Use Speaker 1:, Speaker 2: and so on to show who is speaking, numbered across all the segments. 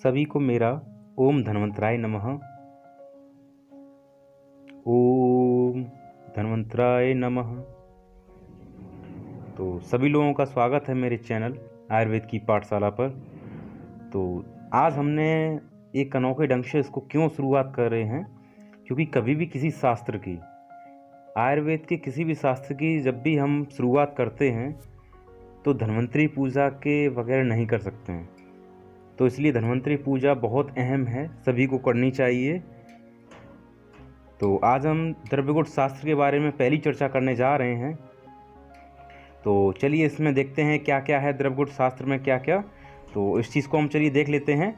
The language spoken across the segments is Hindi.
Speaker 1: सभी को मेरा ओम धन्वंतराय नमः। ओम धन्वंतराय नमः। तो सभी लोगों का स्वागत है मेरे चैनल आयुर्वेद की पाठशाला पर। तो आज हमने एक अनोखे ढंग से इसको क्यों शुरुआत कर रहे हैं, क्योंकि कभी भी किसी शास्त्र की, आयुर्वेद के किसी भी शास्त्र की जब भी हम शुरुआत करते हैं तो धन्वंतरी पूजा के बगैर नहीं कर सकते हैं। तो इसलिए धन्वंतरी पूजा बहुत अहम है, सभी को करनी चाहिए। तो आज हम द्रव्यगुण शास्त्र के बारे में पहली चर्चा करने जा रहे हैं। तो चलिए इसमें देखते हैं क्या क्या है द्रव्यगुण शास्त्र में, क्या क्या। तो इस चीज़ को हम चलिए देख लेते हैं।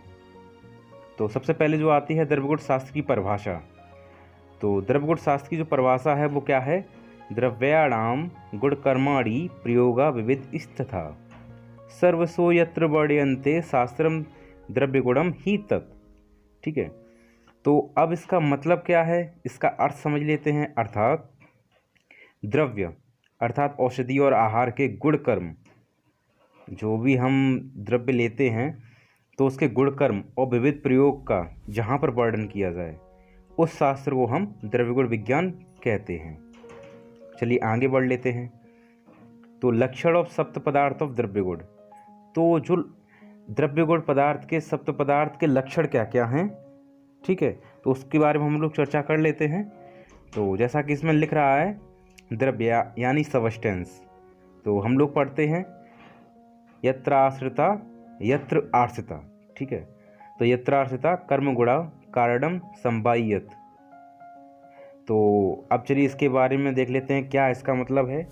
Speaker 1: तो सबसे पहले जो आती है द्रव्यगुण शास्त्र की परिभाषा। तो द्रव्यगुण शास्त्र की जो परिभाषा है वो क्या है? द्रव्याणाम गुणकर्माणि प्रयोगा विविधस्तथा सर्वसो यत्र वर्ण्यन्ते शास्त्रम द्रव्यगुणम ही तत्। ठीक है, तो अब इसका मतलब क्या है, इसका अर्थ समझ लेते हैं। अर्थात द्रव्य अर्थात औषधि और आहार के गुण कर्म, जो भी हम द्रव्य लेते हैं तो उसके गुण कर्म और विविध प्रयोग का जहाँ पर वर्णन किया जाए उस शास्त्र को हम द्रव्यगुण विज्ञान कहते हैं। चलिए आगे बढ़ लेते हैं। तो लक्षण ऑफ सप्त पदार्थ ऑफ द्रव्यगुण। तो जो द्रव्यगुण पदार्थ के सप्त पदार्थ के लक्षण क्या क्या हैं, ठीक है, तो उसके बारे में हम लोग चर्चा कर लेते हैं। तो जैसा कि इसमें लिख रहा है द्रव्य यानी सबस्टेंस, तो हम लोग पढ़ते हैं यत्र आश्रिता यत्र आश्रिता। ठीक है, तो यत्र आश्रिता कर्म गुणा कारणम संवायत। तो अब चलिए इसके बारे में देख लेते हैं क्या इसका मतलब है।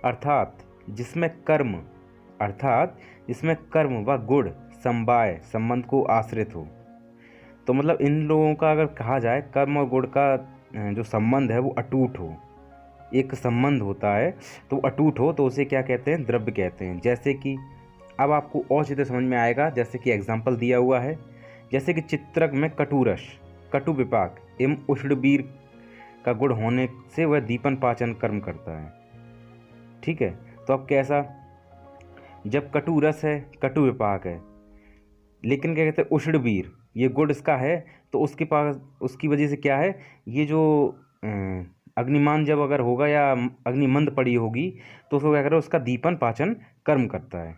Speaker 1: अर्थात जिसमें कर्म व गुण समवाय संबंध को आश्रित हो। तो मतलब इन लोगों का अगर कहा जाए कर्म और गुण का जो संबंध है वो अटूट हो, एक संबंध होता है तो अटूट हो, तो उसे क्या कहते हैं? द्रव्य कहते हैं। जैसे कि अब आपको और चीज़ें समझ में आएगा, जैसे कि एग्जाम्पल दिया हुआ है, जैसे कि चित्रक में कटुरस, कटु विपाक एवं उष्णबीर का गुण होने से वह दीपन पाचन कर्म करता है। ठीक है, तो अब कैसा, जब कटु रस है, कटु विपाक है, लेकिन क्या कहते हैं उष्णबीर, ये गुण इसका है, तो उसके पास उसकी वजह से क्या है, ये जो अग्निमान जब अगर होगा या अग्निमंद पड़ी होगी तो उसको क्या करें, उसका दीपन पाचन कर्म करता है।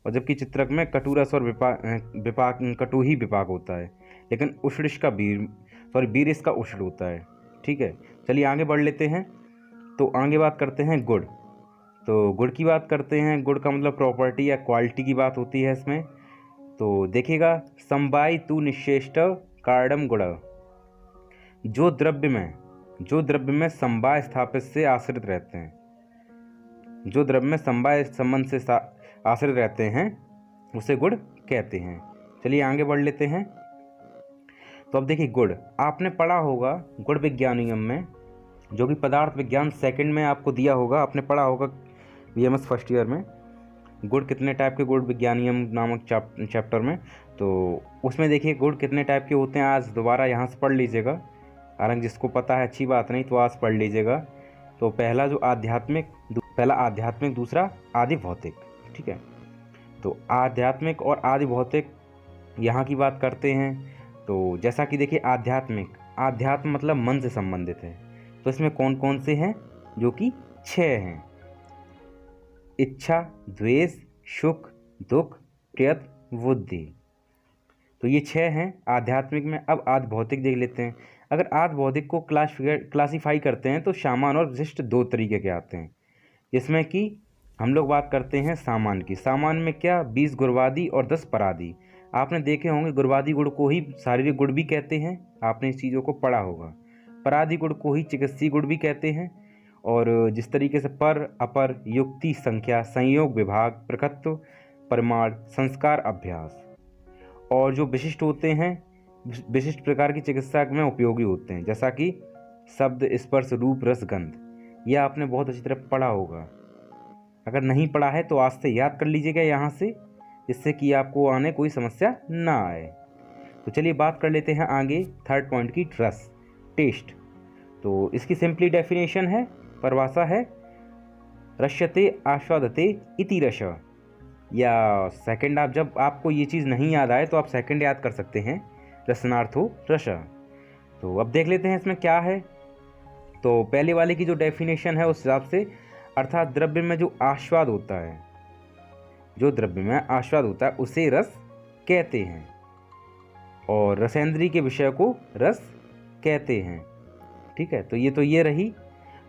Speaker 1: और जबकि चित्रक में कटुरस और विपाक कटु ही विपाक होता है, लेकिन उष्ण इसका वीर इसका उष्ण होता है। ठीक है, चलिए आगे बढ़ लेते हैं। तो आगे बात करते हैं गुण। तो गुण की बात करते हैं। गुण का मतलब प्रॉपर्टी या क्वालिटी की बात होती है इसमें। तो देखिएगा समवाय तु निश्चेष्ट कारणम गुण। जो द्रव्य में समवाय स्थापित से आश्रित रहते हैं, जो द्रव्य में समवाय संबंध से आश्रित रहते हैं उसे गुण कहते हैं। चलिए आगे बढ़ लेते हैं। तो अब देखिए गुण आपने पढ़ा होगा गुण विज्ञानियम में, जो कि पदार्थ विज्ञान सेकंड में आपको दिया होगा, आपने पढ़ा होगा बीएमएस फर्स्ट ईयर में, गुण कितने टाइप के, गुण विज्ञानियम नामक चैप्टर में। तो उसमें देखिए गुण कितने टाइप के होते हैं, आज दोबारा यहाँ से पढ़ लीजिएगा। हालांकि जिसको पता है अच्छी बात, नहीं तो आज पढ़ लीजिएगा। तो पहला आध्यात्मिक, दूसरा आदि भौतिक। ठीक है, तो आध्यात्मिक और आदि भौतिक यहाँ की बात करते हैं। तो जैसा कि देखिए आध्यात्म मतलब मन से संबंधित है। तो इसमें कौन कौन से हैं, जो कि 6 हैं। इच्छा, द्वेष, सुख, दुख, प्रयत्न, बुद्धि। तो ये 6 हैं आध्यात्मिक में। अब आदि भौतिक देख लेते हैं। अगर आदि भौतिक को क्लासीफाई करते हैं तो सामान्य और विशिष्ट 2 तरीके के आते हैं, जिसमें कि हम लोग बात करते हैं सामान्य की। सामान्य में क्या, 20 गुणवादी और 10 परादी। आपने देखे होंगे गुणवादी गुण को ही शारीरिक गुण भी कहते हैं, आपने इस चीज़ों को पढ़ा होगा। परादी गुण को ही चिकित्सीय गुण भी कहते हैं। और जिस तरीके से पर, अपर, युक्ति, संख्या, संयोग, विभाग, प्रकृत्व, परिमाण, संस्कार, अभ्यास। और जो विशिष्ट होते हैं, विशिष्ट प्रकार की चिकित्सा में उपयोगी होते हैं, जैसा कि शब्द, स्पर्श, रूप, रस, गंध। यह आपने बहुत अच्छी तरह पढ़ा होगा। अगर नहीं पढ़ा है तो आज से याद कर लीजिएगा यहाँ से, जिससे कि आपको आने कोई समस्या ना आए। तो चलिए बात कर लेते हैं आगे थर्ड पॉइंट की, रस, टेस्ट। तो इसकी सिंपली डेफिनेशन है, परिभाषा है, रस्यते आस्वादते इति रस। या सेकंड आप जब आपको ये चीज़ नहीं याद आए तो आप सेकंड याद कर सकते हैं, रसनार्थो रस। तो अब देख लेते हैं इसमें क्या है। तो पहले वाले की जो डेफिनेशन है उस हिसाब से, अर्थात द्रव्य में जो आस्वाद होता है, जो द्रव्य में आस्वाद होता है उसे रस कहते हैं, और रसेंद्री के विषय को रस कहते हैं। ठीक है, तो ये रही।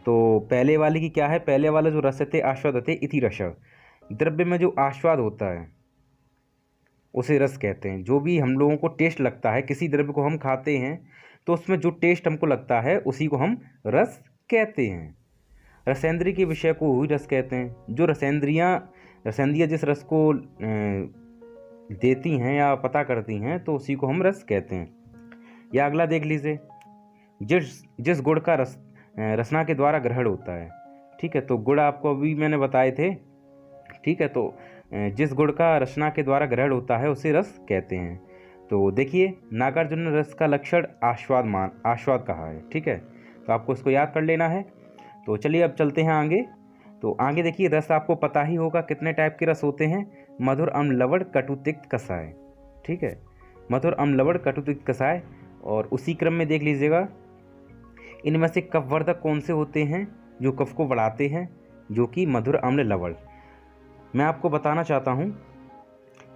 Speaker 1: तो पहले वाले की क्या है, पहले वाला जो रसते आस्वादते इति रस, द्रव्य में जो आस्वाद होता है उसे रस कहते हैं। जो भी हम लोगों को टेस्ट लगता है, किसी द्रव्य को हम खाते हैं तो उसमें जो टेस्ट हमको लगता है उसी को हम रस कहते हैं। रसेंद्री के विषय को ही रस कहते हैं। जो रसेंद्रियाँ जिस रस को देती हैं या पता करती हैं तो उसी को हम रस कहते हैं। या अगला देख लीजिए, जिस गुड़ का रसना के द्वारा ग्रहण होता है। ठीक है, तो गुड़ आपको अभी मैंने बताए थे। ठीक है, तो जिस गुड़ का रसना के द्वारा ग्रहण होता है उसे रस कहते हैं। तो देखिए, नागार्जुन रस का लक्षण आस्वाद कहा है। ठीक है, तो आपको इसको याद कर लेना है। तो चलिए अब चलते हैं आगे। तो आगे देखिए, रस आपको पता ही होगा कितने टाइप के रस होते हैं। मधुर, अम्ल, लवण, कटु, तिक्त, कषाय। ठीक है, मधुर, अम्ल, लवण, कटु, तिक्त, कषाय। और उसी क्रम में देख लीजिएगा, इनमें से कफवर्धक कौन से होते हैं जो कफ को बढ़ाते हैं, जो कि मधुर, अम्ल, लवण। मैं आपको बताना चाहता हूँ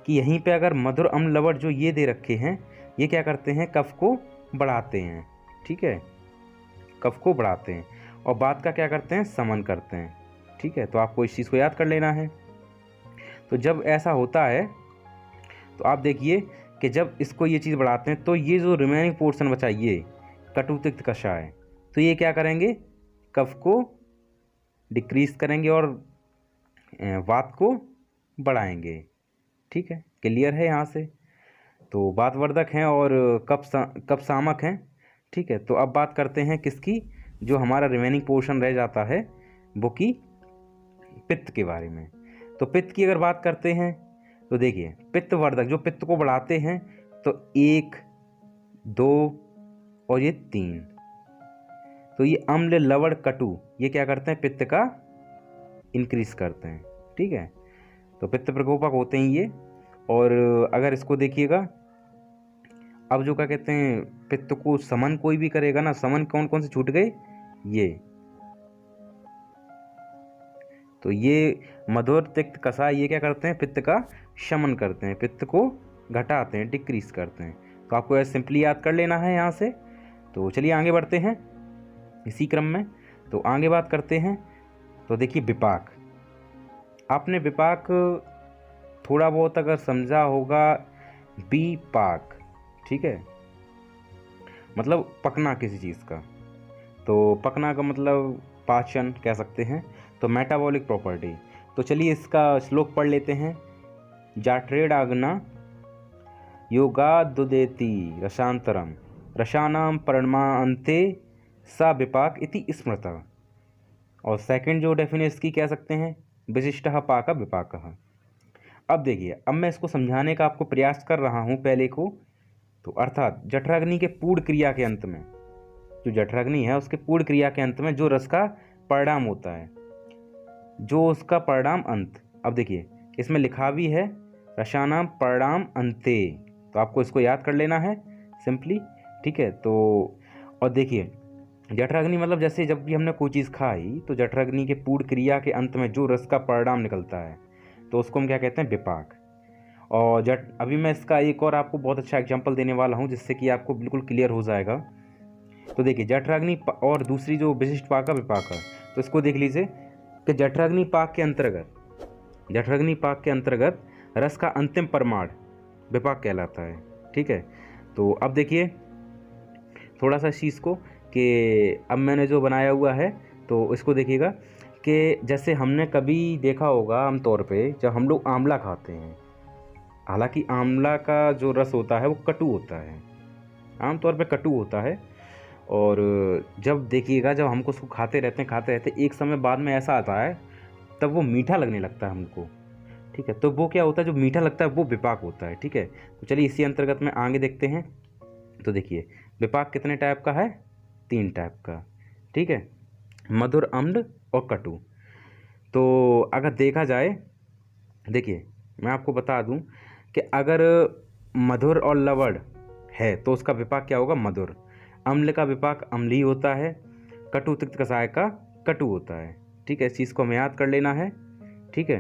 Speaker 1: कि यहीं पे अगर मधुर, अम्ल, लवण जो ये दे रखे हैं, ये क्या करते हैं, कफ को बढ़ाते हैं। ठीक है, कफ को बढ़ाते हैं, और बात का क्या करते हैं, समन करते हैं। ठीक है, तो आपको इस चीज़ को याद कर लेना है। तो जब ऐसा होता है तो आप देखिए कि जब इसको ये चीज़ बढ़ाते हैं तो ये जो रिमेनिंग पोर्शन बचा, ये कटु, तिक्त, कषाय, तो ये क्या करेंगे, कफ को डिक्रीज करेंगे और वात को बढ़ाएंगे। ठीक है, क्लियर है यहाँ से। तो वातवर्धक हैं और कफ सामक हैं। ठीक है, तो अब बात करते हैं किसकी, जो हमारा रिमेनिंग पोर्शन रह जाता है वो की पित्त के बारे में। तो पित्त की अगर बात करते हैं तो देखिए, पित्तवर्धक जो पित्त को बढ़ाते हैं, तो 1, 2 और ये 3। तो ये अम्ल, लवण, कटु, ये क्या करते हैं, पित्त का इंक्रीज करते हैं। ठीक है, तो पित्त प्रकोपक होते हैं ये। और अगर इसको देखिएगा, अब जो क्या कहते हैं, पित्त को समन कोई भी करेगा ना, समन कौन कौन से छूट गए, ये। तो ये मधुर, तिक्त, कषाय, ये क्या करते हैं, पित्त का शमन करते हैं, पित्त को घटाते हैं, डिक्रीज करते हैं। तो आपको ऐसे सिंपली याद कर लेना है यहाँ से। तो चलिए आगे बढ़ते हैं इसी क्रम में। तो आगे बात करते हैं। तो देखिए, विपाक, आपने विपाक थोड़ा बहुत अगर समझा होगा, विपाक। ठीक है, मतलब पकना किसी चीज़ का। तो पकना का मतलब पाचन कह सकते हैं। तो मेटाबॉलिक प्रॉपर्टी। तो चलिए इसका श्लोक पढ़ लेते हैं। जाट्रेडाग्ना योगादुदेति रसांतरम रसानाम परिणामान्ते सा विपाक इति स्मृतः। और सेकंड जो डेफिनेशन की कह सकते हैं, विशिष्टः पाक विपाकः। अब देखिए, अब मैं इसको समझाने का आपको प्रयास कर रहा हूँ पहले को। तो अर्थात जठराग्नि के पूर्ण क्रिया के अंत में, जो जठराग्नि है उसके पूर्ण क्रिया के अंत में जो रस का परिणाम होता है, जो उसका परिणाम अंत। अब देखिए, इसमें लिखा भी है रसानाम परिणाम अंते, तो आपको इसको याद कर लेना है सिंपली। ठीक है, तो और देखिए, जठराग्नि मतलब जैसे जब भी हमने कोई चीज़ खाई तो जठराग्नि के पूर्ण क्रिया के अंत में जो रस का परिणाम निकलता है तो उसको हम क्या कहते हैं, विपाक। और अभी मैं इसका एक और आपको बहुत अच्छा एग्जांपल देने वाला हूँ जिससे कि आपको बिल्कुल क्लियर हो जाएगा। तो देखिए, जठराग्नि और दूसरी जो विशिष्ट पाक विपाक है, तो इसको देख लीजिए कि जठराग्नि पाक के अंतर्गत रस का अंतिम परिमाण विपाक कहलाता है। ठीक है, तो अब देखिए थोड़ा सा इस चीज़ को कि अब मैंने जो बनाया हुआ है तो इसको देखिएगा कि जैसे हमने कभी देखा होगा आमतौर पे, जब हम लोग आंवला खाते हैं, हालांकि आंवला का जो रस होता है वो कटु होता है, आमतौर पे कटु होता है। और जब देखिएगा, जब हमको उसको खाते रहते एक समय बाद में ऐसा आता है तब वो मीठा लगने लगता है हमको। ठीक है, तो वो क्या होता है, जो मीठा लगता है वो विपाक होता है। ठीक है, तो चलिए इसी अंतर्गत में आगे देखते हैं। तो देखिए, विपाक कितने टाइप का है, 3 टाइप का। ठीक है, मधुर, अम्ल और कटु। तो अगर देखा जाए, देखिए मैं आपको बता दूं कि अगर मधुर और लवण है तो उसका विपाक क्या होगा, मधुर। अम्ल का विपाक अम्लीय होता है। कटु तिक्त कषाय का कटु होता है। ठीक है, इस चीज़ को हमें याद कर लेना है। ठीक है,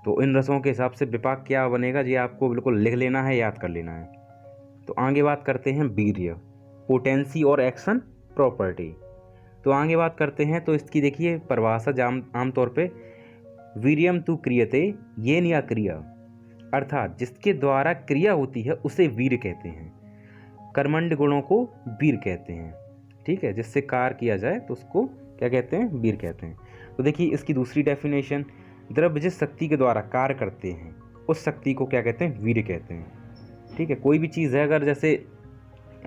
Speaker 1: तो इन रसों के हिसाब से विपाक क्या बनेगा ये आपको बिल्कुल लिख लेना है, याद कर लेना है। तो आगे बात करते हैं वीर्य, पोटेंसी और एक्शन प्रॉपर्टी। तो आगे बात करते हैं, तो इसकी देखिए परिभाषा आमतौर पे वीर्यम तु क्रियते येन या क्रिया, अर्थात जिसके द्वारा क्रिया होती है उसे वीर कहते हैं। कर्मंड गुणों को वीर कहते हैं। ठीक है, जिससे कार्य किया जाए तो उसको क्या कहते हैं, वीर कहते हैं। तो देखिए इसकी दूसरी डेफिनेशन, द्रव्य जिस शक्ति के द्वारा कार्य करते हैं उस शक्ति को क्या कहते हैं, वीर कहते हैं। ठीक है, कोई भी चीज़ है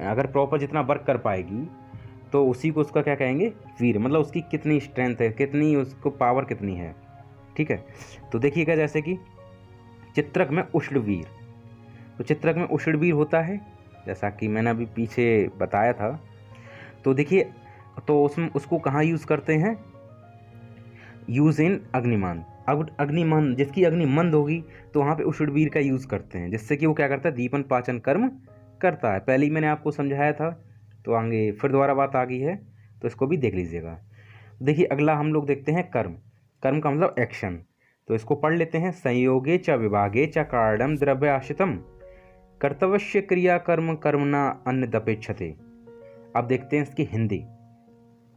Speaker 1: अगर प्रॉपर जितना वर्क कर पाएगी तो उसी को उसका क्या कहेंगे, वीर। मतलब उसकी कितनी स्ट्रेंथ है, कितनी उसको पावर कितनी है। ठीक है, तो देखिएगा जैसे कि चित्रक में उष्णवीर, तो चित्रक में उष्णवीर होता है जैसा कि मैंने अभी पीछे बताया था। तो देखिए तो उसमें उसको कहाँ यूज़ करते हैं, यूज़ इन अग्निमान। अब अग्निमान, जिसकी अग्नि मंद होगी तो वहाँ पे उष्णवीर का यूज़ करते हैं, जिससे कि वो क्या करता है, दीपन पाचन कर्म करता है। पहले ही मैंने आपको समझाया था, तो आगे फिर दोबारा बात आ गई है, तो इसको भी देख लीजिएगा। देखिए अगला हम लोग देखते हैं कर्म। कर्म का मतलब एक्शन, तो इसको पढ़ लेते हैं। संयोगे च विभागे च कारणम द्रव्य आश्रितम कर्तव्य क्रिया कर्म कर्मणा अन्यदपेक्षते। अब देखते हैं इसकी हिंदी,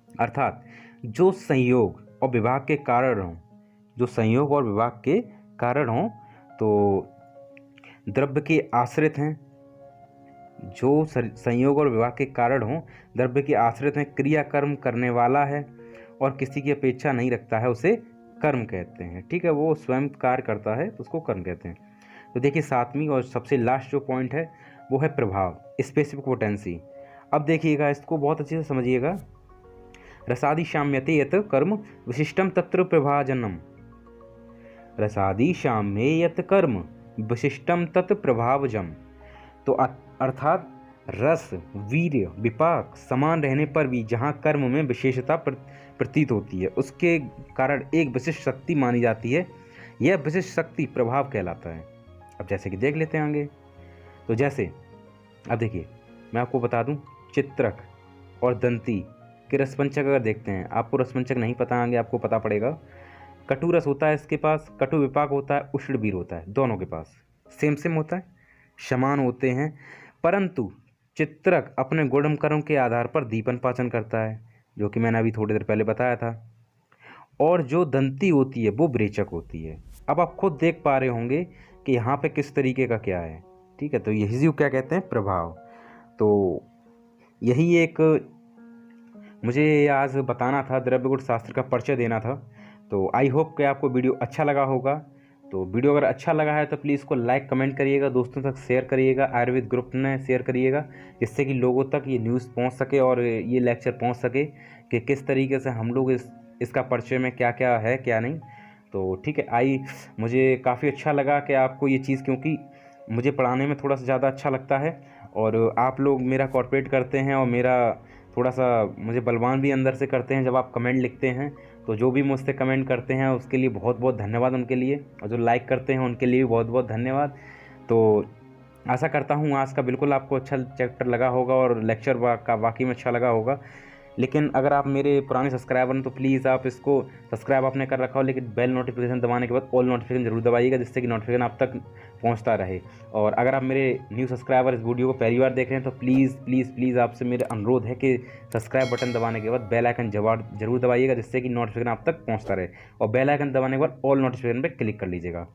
Speaker 1: अर्थात जो संयोग और विभाग के कारण हों, जो संयोग और विभाग के कारण हों तो द्रव्य के आश्रित हैं, जो संयोग और विभाग के कारण हों, द्रव्य के आश्रित हैं, क्रिया कर्म करने वाला है और किसी की अपेक्षा नहीं रखता है, उसे कर्म कहते हैं। ठीक है, वो स्वयं कार्य करता है तो उसको कर्म कहते हैं। तो देखिए सातवीं और सबसे लास्ट जो पॉइंट है वो है प्रभाव, स्पेसिफिक पोटेंसी। अब देखिएगा, इसको बहुत अच्छे से समझिएगा। रसादि शाम्यते यत कर्म विशिष्टम तत्र प्रभाजनम, रसादि शाम्ये यत कर्म विशिष्टम तत् प्रभावजम। तो अर्थात रस, वीर्य, विपाक समान रहने पर भी जहाँ कर्म में विशेषता प्रतीत होती है उसके कारण एक विशिष्ट शक्ति मानी जाती है, यह विशिष्ट शक्ति प्रभाव कहलाता है। अब जैसे कि देख लेते हैं आगे, तो जैसे अब देखिए मैं आपको बता दूं, चित्रक और दंती के रसपंचक अगर देखते हैं, आपको रसपंचक नहीं पता, आगे आपको पता पड़ेगा। कटु रस होता है इसके पास, कटु विपाक होता है, उष्णवीर होता है, दोनों के पास सेम होता है, समान होते हैं। परंतु चित्रक अपने गुण कर्म के आधार पर दीपन पाचन करता है, जो कि मैंने अभी थोड़ी देर पहले बताया था। और जो दंती होती है वो विरेचक होती है। अब आप खुद देख पा रहे होंगे कि यहाँ पे किस तरीके का क्या है। ठीक है, तो यही क्या कहते हैं, प्रभाव। तो यही एक मुझे आज बताना था, द्रव्य गुण शास्त्र का परिचय देना था। तो आई होप कि आपको वीडियो अच्छा लगा होगा। तो वीडियो अगर अच्छा लगा है तो प्लीज़ इसको लाइक कमेंट करिएगा, दोस्तों तक शेयर करिएगा, आयुर्वेद ग्रुप में शेयर करिएगा, जिससे कि लोगों तक ये न्यूज़ पहुंच सके और ये लेक्चर पहुंच सके कि किस तरीके से हम लोग इसका परिचय में क्या क्या है क्या नहीं। तो ठीक है, मुझे काफ़ी अच्छा लगा कि आपको ये चीज़, क्योंकि मुझे पढ़ाने में थोड़ा सा ज़्यादा अच्छा लगता है और आप लोग मेरा कॉर्पोरेट करते हैं और मेरा थोड़ा सा मुझे बलवान भी अंदर से करते हैं जब आप कमेंट लिखते हैं। तो जो भी मुझसे कमेंट करते हैं उसके लिए बहुत बहुत धन्यवाद उनके लिए, और जो लाइक करते हैं उनके लिए भी बहुत बहुत धन्यवाद। तो आशा करता हूँ आज का बिल्कुल आपको अच्छा चैप्टर लगा होगा और लेक्चर का वाकई में अच्छा लगा होगा। लेकिन अगर आप मेरे पुराने सब्सक्राइबर हैं तो प्लीज़ आप इसको सब्सक्राइब आपने कर रखा हो, लेकिन बेल नोटिफिकेशन दबाने के बाद ऑल नोटिफिकेशन जरूर दबाइएगा, जिससे कि नोटिफिकेशन आप तक पहुंचता रहे। और अगर आप मेरे न्यू सब्सक्राइबर इस वीडियो को पहली बार देख रहे हैं तो प्लीज़ प्लीज़ प्लीज़ आपसे मेरा अनुरोध है कि सब्सक्राइब बटन दबाने के बाद बेल आइकन जरूर दबाइएगा, जिससे कि नोटिफिकेशन आप तक पहुँचता रहे। और बेल आइकन दबाने के बाद ऑल नोटिफिकेशन पर क्लिक कर लीजिएगा।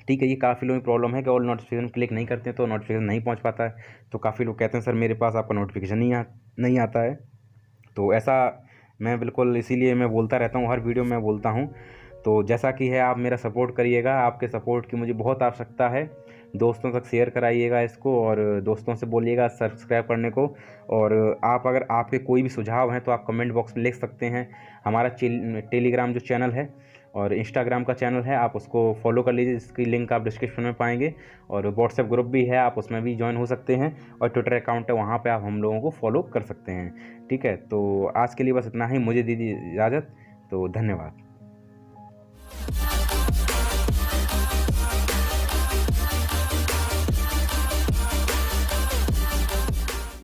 Speaker 1: ठीक है, ये काफ़ी लोगों की प्रॉब्लम है कि ऑल नोटिफिकेशन क्लिक नहीं करते हैं तो नोटिफिकेशन नहीं पहुंच पाता है। तो काफ़ी लोग कहते हैं सर मेरे पास आपका नोटिफिकेशन नहीं आता है। तो ऐसा मैं बिल्कुल, इसीलिए मैं बोलता रहता हूँ, हर वीडियो में बोलता हूँ। तो जैसा कि है, आप मेरा सपोर्ट करिएगा, आपके सपोर्ट की मुझे बहुत आवश्यकता है। दोस्तों तक शेयर कराइएगा इसको और दोस्तों से बोलिएगा सब्सक्राइब करने को। और आप अगर आपके कोई भी सुझाव हैं तो आप कमेंट बॉक्स में लिख सकते हैं। हमारा टेलीग्राम जो चैनल है और इंस्टाग्राम का चैनल है, आप उसको फॉलो कर लीजिए, जिसकी लिंक आप डिस्क्रिप्शन में पाएंगे। और व्हाट्सएप ग्रुप भी है, आप उसमें भी ज्वाइन हो सकते हैं। और ट्विटर अकाउंट है, वहाँ पे आप हम लोगों को फॉलो कर सकते हैं। ठीक है, तो आज के लिए बस इतना ही, मुझे दीजिए इजाज़त। तो धन्यवाद।